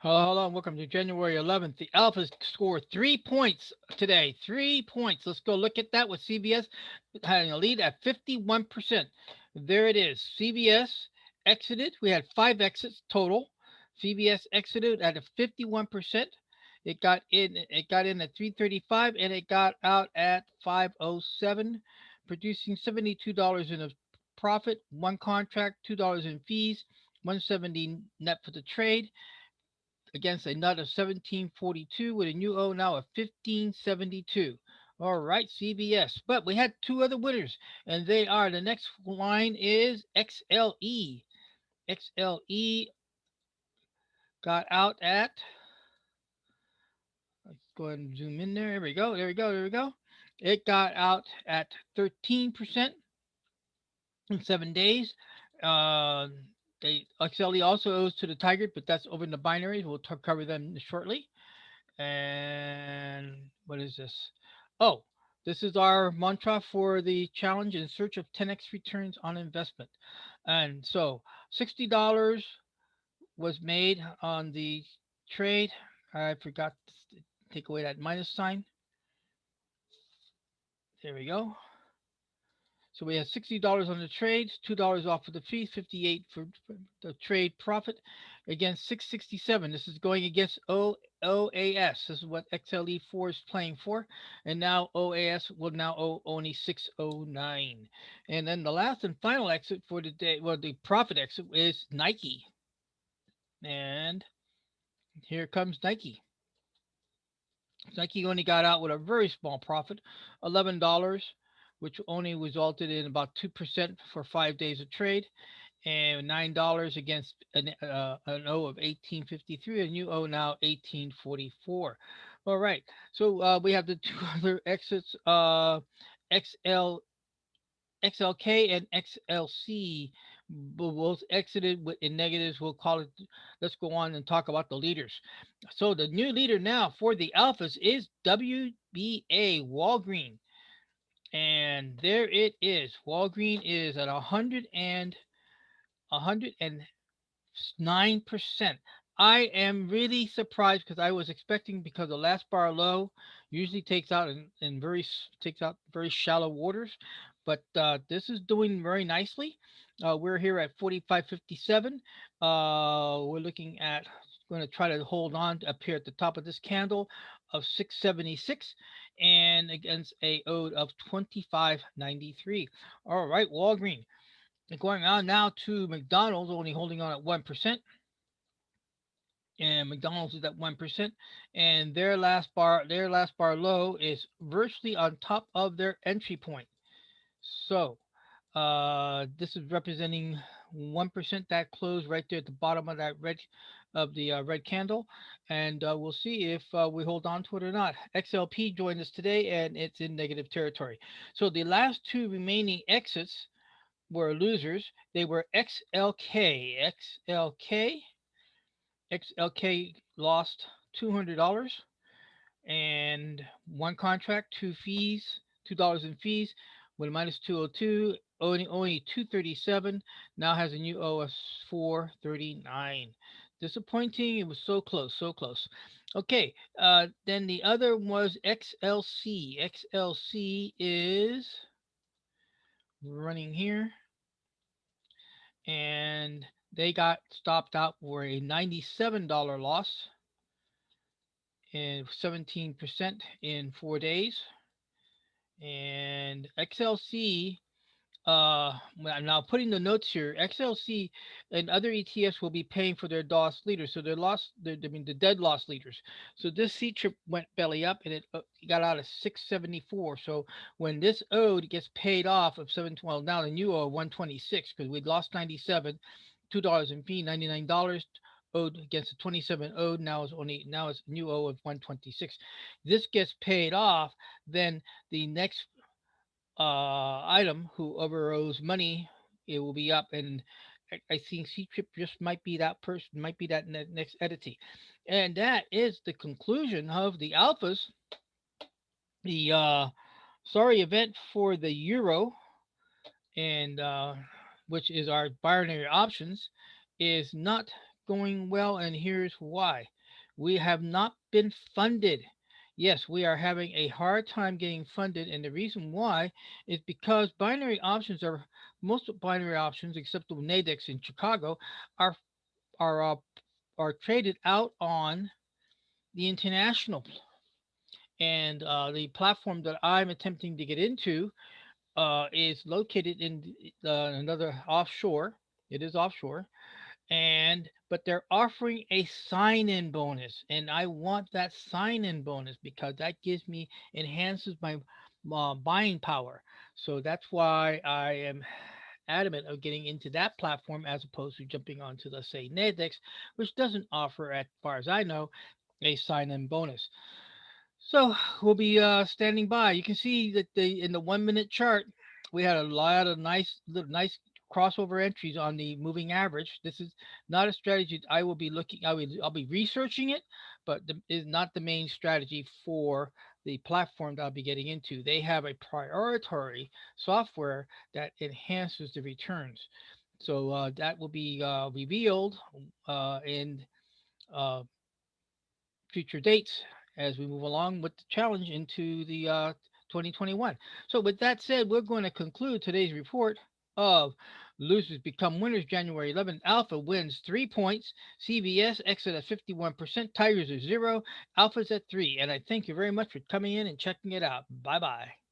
Hello, and welcome to January 11th. The Alphas scored 3 points today. 3 points. Let's go look at that with CVS having a lead at 51%. There it is. CVS exited. We had five exits total. CVS exited at a 51%. It got in at 335 and it got out at 507, producing $72 in a profit, one contract, $2 in fees, 170 net for the trade against a nut of 1742 with a new O now of 1572. All right, CBS. But we had two other winners, and they are the next line is XLE. XLE got out at, let's go ahead and zoom in there. There we go. There we go. There we go. It got out at 13% in 7 days. Uh, XLE also owes to the Tiger, but that's over in the binaries. We'll cover them shortly. And what is this? Oh, this is our mantra for the challenge in search of 10x returns on investment. And so $60 was made on the trade. I forgot to take away that minus sign. There we go. So we had $60 on the trade, $2 off for the fee, 58 for the trade profit against 667. This is going against OAS. This is what XLE4 is playing for. And now OAS will now owe only 609. And then the last and final exit for the day, well, the profit exit is Nike. And here comes Nike. Nike only got out with a very small profit, $11, which only resulted in about 2% for 5 days of trade, and $9 against an O of 1853, and you owe now 1844. All right, so we have the two other exits, XL XLK and XLC both exited in negatives. We'll call it. Let's go on and talk about the leaders. So the new leader now for the alphas is WBA Walgreen, and there it is. Walgreen is at 109%. I am really surprised because I was expecting, because the last bar low usually takes out very shallow waters, but this is doing very nicely. We're here at 45.57. We're looking at going to try to hold on up here at the top of this candle of 676 and against a ode of 25.93. All right, Walgreen. Going on now to McDonald's, only holding on at 1%, and McDonald's is at 1%, and their last bar low is virtually on top of their entry point. So this is representing 1% that closed right there at the bottom of that red candle, and we'll see if we hold on to it or not. XLP joined us today, and it's in negative territory. So the last two remaining exits were losers. They were XLK. XLK lost $200 and one contract, two fees, $2 in fees, with a minus 202, only 237. Now has a new O of 439. Disappointing. It was so close, so close. Okay, then the other was XLC. XLC is running here, and they got stopped out for a $97 loss and 17% in 4 days. And XLC, I'm now putting the notes here. XLC and other ETFs will be paying for their loss leaders. So the dead loss leaders. So this C trip went belly up, and it got out of 674. So when this ode gets paid off of 712, now the new O of 126, because we'd lost 97, $2 in fee, $99 owed against the 27 owed. Now it's new O of 126. This gets paid off, then the next item, whoever owes money, it will be up, and I think C Trip just might be that person, might be that next entity, and that is the conclusion of the alphas. The sorry event for the euro, and which is our binary options, is not going well, and here's why. We have not been funded. Yes, we are having a hard time getting funded, and the reason why is because binary options are most binary options, except the Nadex in Chicago, are are uh, are traded out on the international, and the platform that I'm attempting to get into is located in another offshore. It is offshore, and but they're offering a sign-in bonus, and I want that sign-in bonus because that gives me enhances my buying power. So that's why I am adamant of getting into that platform as opposed to jumping onto, let's say, Nadex, which doesn't offer, as far as I know, a sign-in bonus. So we'll be standing by. You can see that in the 1 minute chart, we had a lot of nice crossover entries on the moving average. This is not a strategy I will be looking. I'll be researching it, but is not the main strategy for the platform that I'll be getting into. They have a priority software that enhances the returns. So that will be revealed in uh, future dates as we move along with the challenge into the 2021. So, with that said, we're going to conclude today's report of losers become winners January 11th. Alpha wins 3 points. CVS exit at 51%. Tigers are 0. Alpha's at 3. And I thank you very much for coming in and checking it out. Bye bye.